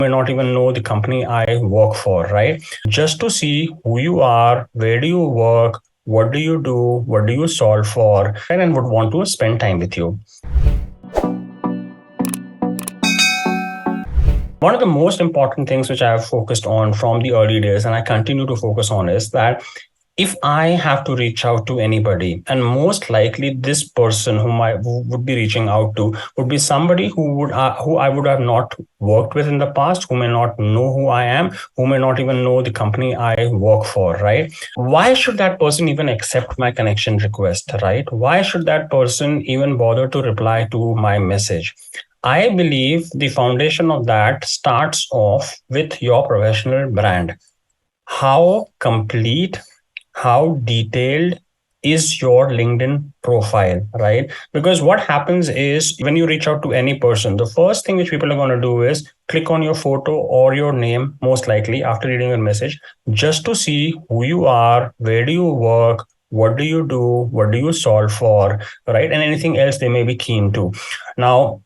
may not even know the company I work for, right? Just to see who you are, where do you work, what do you do, what do you solve for, and would want to spend time with you. One of the most important things which I have focused on from the early days, and I continue to focus on, is that if I have to reach out to anybody, and most likely this person whom I would be reaching out to would be somebody who I would have not worked with in the past, who may not know who I am, who may not even know the company I work for, right? Why should that person even accept my connection request, right? Why should that person even bother to reply to my message? I believe the foundation of that starts off with your professional brand. How complete, how detailed is your LinkedIn profile, right? Because what happens is when you reach out to any person, the first thing which people are going to do is click on your photo or your name, most likely after reading your message, just to see who you are, where do you work, what do you do, what do you solve for, right? And anything else they may be keen to. Now,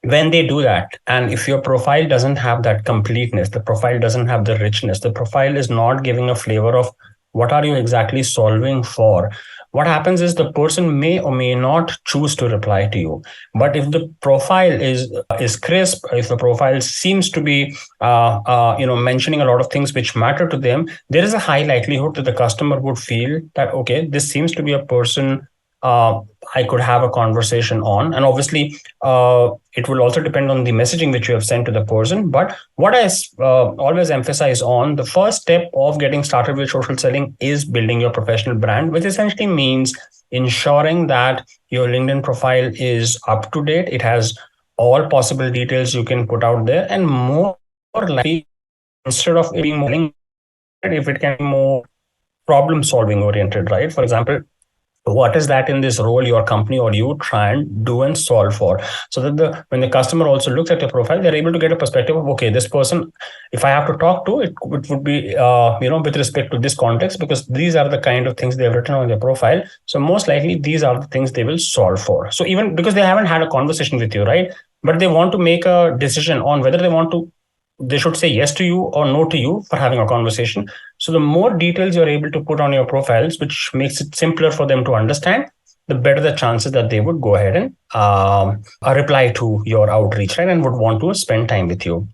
when they do that, and if your profile doesn't have that completeness, the profile doesn't have the richness, the profile is not giving a flavor of what are you exactly solving for, what happens is the person may or may not choose to reply to you. But if the profile is crisp, if the profile seems to be mentioning a lot of things which matter to them, there is a high likelihood that the customer would feel that, okay, this seems to be a person I could have a conversation on. And obviously, it will also depend on the messaging which you have sent to the person. But what I always emphasize on, the first step of getting started with social selling is building your professional brand, which essentially means ensuring that your LinkedIn profile is up to date. It has all possible details you can put out there, and more likely, instead of it being more, if it can be more problem solving oriented, right? For example, what is that in this role your company or you try and do and solve for, so that when the customer also looks at your profile, they're able to get a perspective of, okay, this person, if I have to talk to it, would be with respect to this context, because these are the kind of things they have written on their profile, so most likely these are the things they will solve for. So even because they haven't had a conversation with you, right, but they want to make a decision on whether they should say yes to you or no to you for having a conversation. So the more details you're able to put on your profiles, which makes it simpler for them to understand, the better the chances that they would go ahead and reply to your outreach, right, and would want to spend time with you.